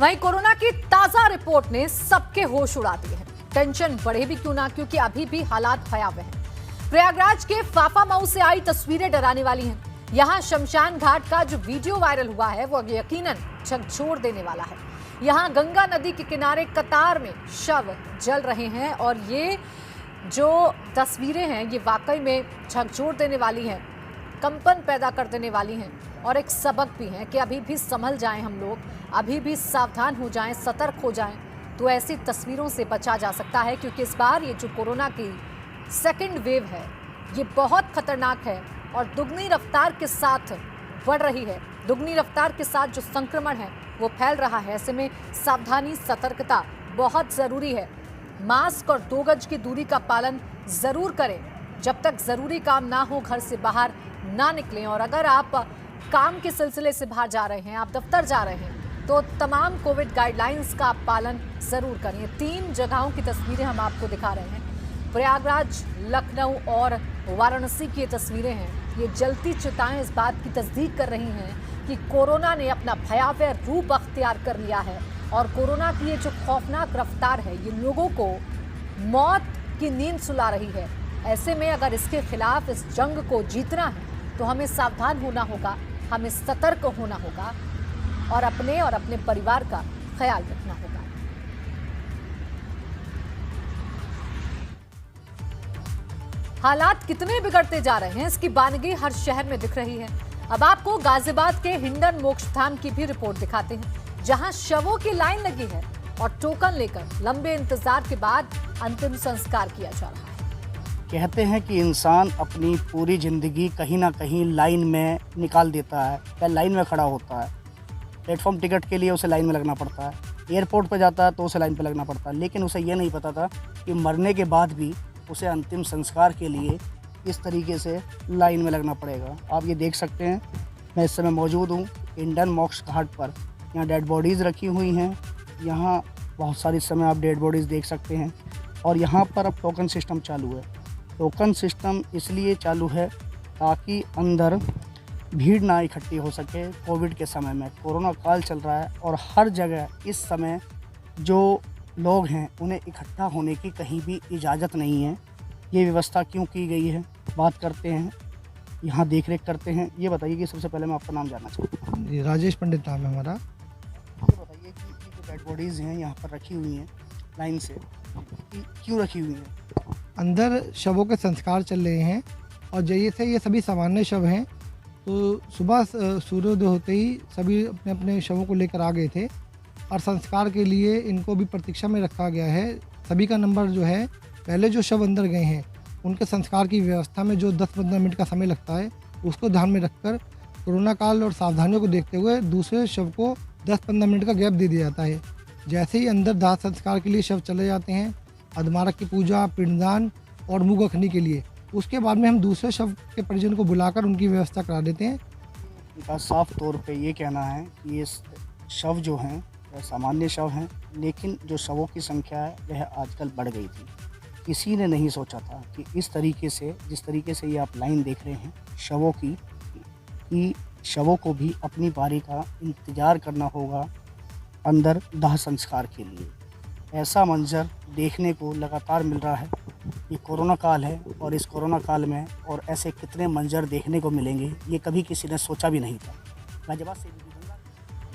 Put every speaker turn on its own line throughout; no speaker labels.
वहीं कोरोना की ताजा रिपोर्ट ने सबके होश उड़ा दिए हैं। टेंशन बढ़े भी क्यों ना, क्योंकि अभी भी हालात भयावह हैं। प्रयागराज के फाफामऊ से आई तस्वीरें डराने वाली हैं। यहां शमशान घाट का जो वीडियो वायरल हुआ है वो यकीनन झकझोर देने वाला है। यहां गंगा नदी के किनारे कतार में शव जल रहे हैं और ये जो तस्वीरें हैं ये वाकई में झकझोर देने वाली हैं, कंपन पैदा कर देने वाली हैं और एक सबक भी है कि अभी भी संभल जाएं हम लोग, अभी भी सावधान हो जाएं, सतर्क हो जाएं, तो ऐसी तस्वीरों से बचा जा सकता है। क्योंकि इस बार ये जो कोरोना की सेकंड वेव है ये बहुत खतरनाक है और दुगनी रफ्तार के साथ बढ़ रही है। दुगनी रफ्तार के साथ जो संक्रमण है वो फैल रहा है। ऐसे में सावधानी, सतर्कता बहुत ज़रूरी है। मास्क और 2 गज की दूरी का पालन ज़रूर करें। जब तक ज़रूरी काम ना हो घर से बाहर ना निकलें। और अगर आप काम के सिलसिले से बाहर जा रहे हैं, आप दफ्तर जा रहे हैं, तो तमाम कोविड गाइडलाइंस का आप पालन ज़रूर करें। 3 जगहों की तस्वीरें हम आपको दिखा रहे हैं। प्रयागराज, लखनऊ और वाराणसी की ये तस्वीरें हैं। ये जलती चिताएं इस बात की तस्दीक कर रही हैं कि कोरोना ने अपना भयावह रूप अख्तियार कर लिया है और कोरोना की ये जो खौफनाक रफ्तार है ये लोगों को मौत की नींद सुला रही है। ऐसे में अगर इसके खिलाफ इस जंग को जीतना है तो हमें सावधान होना होगा, हमें सतर्क होना होगा और अपने परिवार का ख्याल रखना होगा। हालात कितने बिगड़ते जा रहे हैं इसकी बानगी हर शहर में दिख रही है। अब आपको गाजियाबाद के हिंडन मोक्षधाम की भी रिपोर्ट दिखाते हैं, जहां शवों की लाइन लगी है और टोकन लेकर लंबे इंतजार के बाद अंतिम संस्कार किया जा रहा है।
कहते हैं कि इंसान अपनी पूरी ज़िंदगी कहीं ना कहीं लाइन में निकाल देता है या लाइन में खड़ा होता है। प्लेटफॉर्म टिकट के लिए उसे लाइन में लगना पड़ता है, एयरपोर्ट पर जाता है तो उसे लाइन पर लगना पड़ता है, लेकिन उसे ये नहीं पता था कि मरने के बाद भी उसे अंतिम संस्कार के लिए इस तरीके से लाइन में लगना पड़ेगा। आप ये देख सकते हैं, मैं इस समय मौजूद हूँ हिंडन मोक्ष घाट पर। यहाँ डेड बॉडीज़ रखी हुई हैं। यहाँ बहुत सारी समय आप डेड बॉडीज़ देख सकते हैं और यहाँ पर अब टोकन सिस्टम चालू है। टोकन सिस्टम इसलिए चालू है ताकि अंदर भीड़ ना इकट्ठी हो सके। कोविड के समय में कोरोना काल चल रहा है और हर जगह इस समय जो लोग हैं उन्हें इकट्ठा होने की कहीं भी इजाज़त नहीं है। ये व्यवस्था क्यों की गई है बात करते हैं, यहाँ देख रेख करते हैं। ये बताइए कि सबसे पहले मैं आपका नाम जानना चाहता हूँ।
जी, राजेश पंडित नाम है हमारा।
ये बताइए कि ये जो डेड बॉडीज़ हैं यहाँ पर रखी हुई हैं लाइन से, क्यों रखी हुई हैं?
अंदर शवों के संस्कार चल रहे हैं और जैसे ये सभी सामान्य शव हैं, तो सुबह सूर्योदय होते ही सभी अपने अपने शवों को लेकर आ गए थे और संस्कार के लिए इनको भी प्रतीक्षा में रखा गया है। सभी का नंबर जो है, पहले जो शव अंदर गए हैं उनके संस्कार की व्यवस्था में जो 10-15 मिनट का समय लगता है उसको ध्यान में रखकर कोरोना काल और सावधानियों को देखते हुए दूसरे शव को 10-15 मिनट का गैप दे दिया जाता है। जैसे ही अंदर दाह संस्कार के लिए शव चले जाते हैं, अधमारक की पूजा, पिंडदान और मुँह अखनी के लिए, उसके बाद में हम दूसरे शव के परिजन को बुलाकर उनकी व्यवस्था करा देते हैं।
इनका साफ तौर पे ये कहना है कि ये शव जो हैं वह सामान्य शव हैं, लेकिन जो शवों की संख्या है वह आजकल बढ़ गई थी। किसी ने नहीं सोचा था कि इस तरीके से, जिस तरीके से ये आप लाइन देख रहे हैं शवों की, कि शवों को भी अपनी बारी का इंतज़ार करना होगा अंदर दाह संस्कार के लिए। ऐसा मंजर देखने को लगातार मिल रहा है। ये कोरोना काल है और इस कोरोना काल में और ऐसे कितने मंजर देखने को मिलेंगे ये कभी किसी ने सोचा भी नहीं था। गाजियाबाद से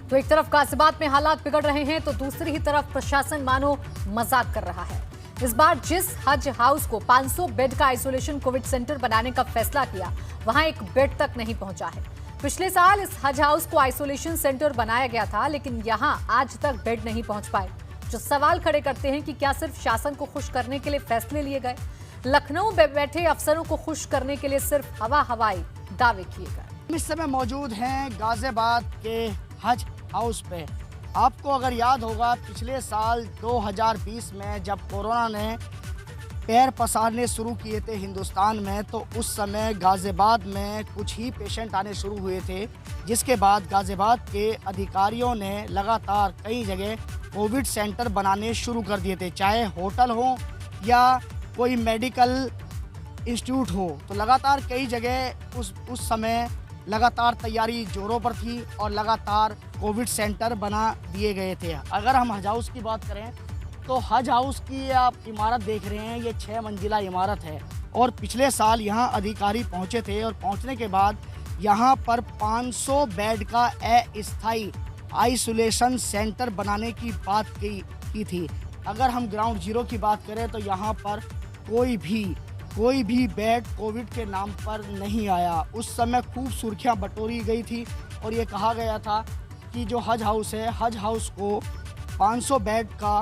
तो एक तरफ गाजियाबाद में हालात बिगड़ रहे हैं तो दूसरी ही तरफ प्रशासन मानो मजाक कर रहा है। इस बार जिस हज हाउस को 500 बेड का आइसोलेशन कोविड सेंटर बनाने का फैसला किया, वहां एक बेड तक नहीं पहुंचा है। पिछले साल इस हज हाउस को आइसोलेशन सेंटर बनाया गया था, लेकिन यहां आज तक बेड नहीं पहुंच पाए, जो सवाल खड़े करते हैं कि क्या सिर्फ शासन को खुश करने के लिए फैसले लिए गए? लखनऊ में बैठे अफसरों को खुश करने के लिए सिर्फ हवाई दावे किए गए।
इस समय मौजूद हैं गाजियाबाद के हज हाउस पे। आपको अगर याद होगा पिछले साल 2020 में जब कोरोना ने पैर पसारने शुरू किए थे हिंदुस्तान में, तो उस समय गाजियाबाद में कुछ ही पेशेंट आने शुरू हुए थे, जिसके बाद गाजियाबाद के अधिकारियों ने लगातार कई जगह कोविड सेंटर बनाने शुरू कर दिए थे, चाहे होटल हो या कोई मेडिकल इंस्टीट्यूट हो। तो लगातार कई जगह उस समय लगातार तैयारी जोरों पर थी और लगातार कोविड सेंटर बना दिए गए थे। अगर हम हज हाउस की बात करें तो हज हाउस की आप इमारत देख रहे हैं, ये 6 मंजिला इमारत है और पिछले साल यहाँ अधिकारी पहुँचे थे और पहुँचने के बाद यहाँ पर 500 बेड का अस्थायी आइसोलेशन सेंटर बनाने की बात की थी। अगर हम ग्राउंड जीरो की बात करें तो यहाँ पर कोई भी बेड कोविड के नाम पर नहीं आया। उस समय खूब सुर्खियाँ बटोरी गई थी और ये कहा गया था कि जो हज हाउस है, हज हाउस को 500 बेड का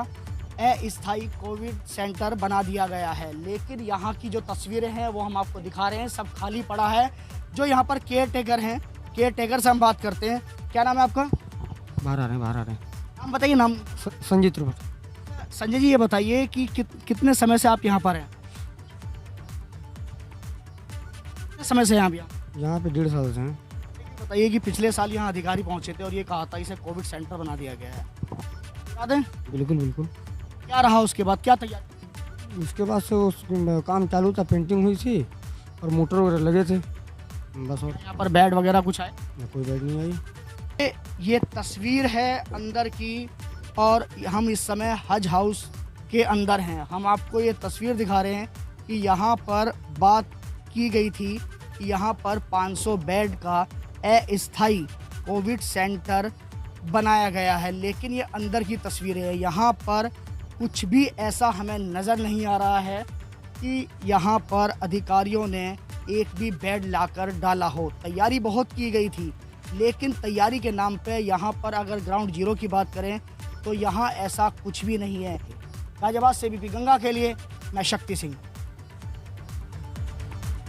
अस्थायी कोविड सेंटर बना दिया गया है। लेकिन यहाँ की जो तस्वीरें हैं वो हम आपको दिखा रहे हैं, सब खाली पड़ा है। जो यहाँ पर केयर टेकर हैं, केयर टेकर से हम बात करते हैं। क्या नाम है आपका?
बाहर आ रहे हैं।
नाम बताइए। नाम?
संजय त्रिपाठी।
संजय जी, ये बताइए कि कितने समय से आप यहाँ पर हैं? कितने समय से यहाँ
पे 1.5 साल से हैं।
बताइए कि पिछले साल यहाँ अधिकारी पहुँचे थे और ये कहा था इसे कोविड सेंटर बना दिया गया है, याद है?
बिल्कुल।
क्या रहा उसके बाद, क्या तैयारी?
उसके बाद से उस काम चालू था, पेंटिंग हुई थी और मोटर वगैरह लगे थे बस। और
यहाँ पर बेड वगैरह कुछ आए?
कोई बेड नहीं आई।
ये तस्वीर है अंदर की और हम इस समय हज हाउस के अंदर हैं। हम आपको ये तस्वीर दिखा रहे हैं कि यहाँ पर बात की गई थी कि यहाँ पर 500 बेड का अस्थायी कोविड सेंटर बनाया गया है। लेकिन ये अंदर की तस्वीर है, यहाँ पर कुछ भी ऐसा हमें नज़र नहीं आ रहा है कि यहाँ पर अधिकारियों ने एक भी बेड लाकर डाला हो। तैयारी बहुत की गई थी, लेकिन तैयारी के नाम पे यहाँ पर अगर ग्राउंड जीरो की बात करें तो यहाँ ऐसा कुछ भी नहीं है। गाजियाबाद से बीपी गंगा के लिए मैं शक्ति सिंह।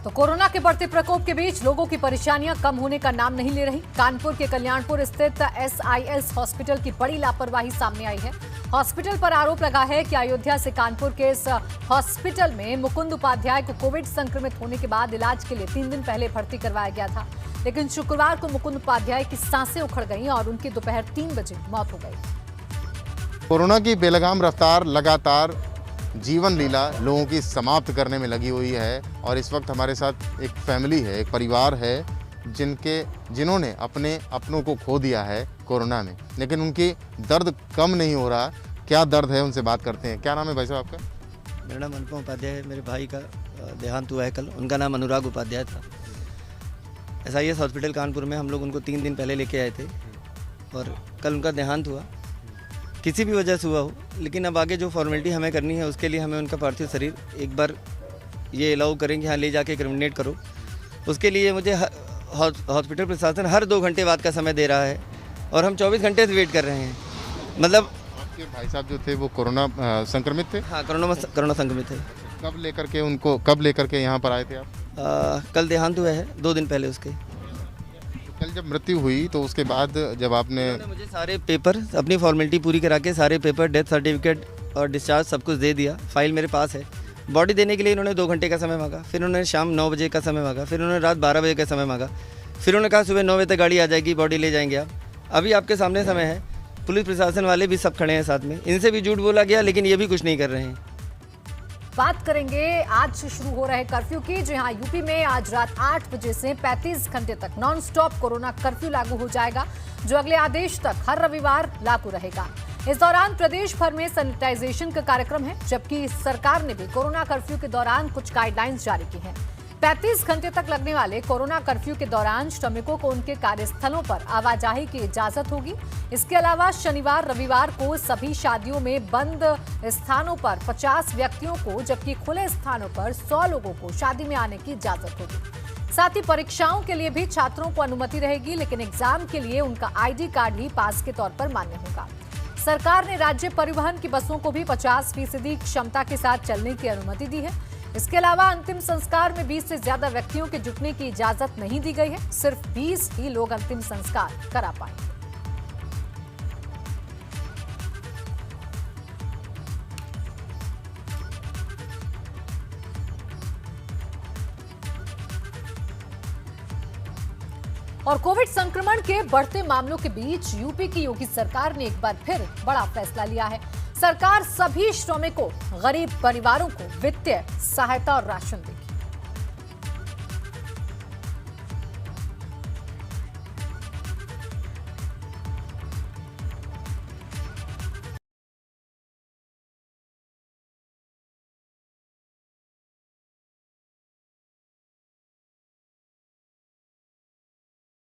तो कोरोना के बढ़ते प्रकोप के बीच लोगों की परेशानियां कम होने का नाम नहीं ले रही। कानपुर के कल्याणपुर स्थित SIS हॉस्पिटल की बड़ी लापरवाही सामने आई है। हॉस्पिटल पर आरोप लगा है कि अयोध्या से कानपुर के इस हॉस्पिटल में मुकुंद उपाध्याय को कोविड संक्रमित होने के बाद इलाज के लिए 3 दिन पहले भर्ती करवाया गया था। लेकिन शुक्रवार को मुकुंद उपाध्याय की सांसें उखड़ गईं और उनकी दोपहर 3 बजे मौत हो गई।
कोरोना की बेलगाम रफ्तार लगातार जीवन लीला लोगों की समाप्त करने में लगी हुई है और इस वक्त हमारे साथ एक फैमिली है, एक परिवार है जिन्होंने अपनों को खो दिया है कोरोना में, लेकिन उनकी दर्द कम नहीं हो रहा। क्या दर्द है, उनसे बात करते हैं। क्या नाम है भाई साहब आपका?
मेरा नाम अनुपम उपाध्याय है। मेरे भाई का देहांत हुआ है कल। उनका नाम अनुराग उपाध्याय था। SIS हॉस्पिटल कानपुर में हम लोग उनको 3 दिन पहले लेके आए थे और कल उनका देहांत हुआ। किसी भी वजह से हुआ हो, लेकिन अब आगे जो फॉर्मेलिटी हमें करनी है उसके लिए हमें उनका पार्थिव शरीर एक बार ये अलाउ करें कि हाँ ले जाके क्रिमिनेट करो। उसके लिए मुझे हॉस्पिटल प्रशासन हर 2 घंटे बाद का समय दे रहा है और हम 24 घंटे से वेट कर रहे हैं। मतलब
आपके भाई साहब जो थे वो कोरोना संक्रमित थे?
हाँ, कोरोना संक्रमित थे।
कब लेकर के यहाँ पर आए थे आप?
कल देहांत हुआ है 2 दिन पहले उसके।
कल जब मृत्यु हुई तो उसके बाद जब आपने
मुझे सारे पेपर, अपनी फॉर्मेलिटी पूरी करा के सारे पेपर, डेथ सर्टिफिकेट और डिस्चार्ज सब कुछ दे दिया। फाइल मेरे पास है। बॉडी देने के लिए इन्होंने 2 घंटे का समय मांगा, फिर उन्होंने शाम 9 बजे का समय मांगा, फिर उन्होंने रात 12 बजे का समय मांगा, फिर उन्होंने कहा सुबह 9 बजे तक गाड़ी आ जाएगी, बॉडी ले जाएंगे आप। अभी आपके सामने समय है, पुलिस प्रशासन वाले भी सब खड़े हैं साथ में। इनसे भी झूठ बोला गया लेकिन ये भी कुछ नहीं कर रहे हैं।
बात करेंगे आज से शुरू हो रहे कर्फ्यू की। जहां यूपी में आज रात 8 बजे से 35 घंटे तक नॉन स्टॉप कोरोना कर्फ्यू लागू हो जाएगा, जो अगले आदेश तक हर रविवार लागू रहेगा। इस दौरान प्रदेश भर में सैनिटाइजेशन का कार्यक्रम है, जबकि सरकार ने भी कोरोना कर्फ्यू के दौरान कुछ गाइडलाइंस जारी की हैं। 35 घंटे तक लगने वाले कोरोना कर्फ्यू के दौरान श्रमिकों को उनके कार्यस्थलों पर आवाजाही की इजाजत होगी। इसके अलावा शनिवार रविवार को सभी शादियों में बंद स्थानों पर 50 व्यक्तियों को, जबकि खुले स्थानों पर 100 लोगों को शादी में आने की इजाजत होगी। साथ ही परीक्षाओं के लिए भी छात्रों को अनुमति रहेगी, लेकिन एग्जाम के लिए उनका ID कार्ड ही पास के तौर पर मान्य होगा। सरकार ने राज्य परिवहन की बसों को भी 50% क्षमता के साथ चलने की अनुमति दी है। इसके अलावा अंतिम संस्कार में 20 से ज्यादा व्यक्तियों के जुटने की इजाजत नहीं दी गई है। सिर्फ 20 ही लोग अंतिम संस्कार करा पाएंगे। और कोविड संक्रमण के बढ़ते मामलों के बीच यूपी की योगी सरकार ने एक बार फिर बड़ा फैसला लिया है। सरकार सभी श्रमिकों, गरीब परिवारों को वित्तीय सहायता और राशन देगी।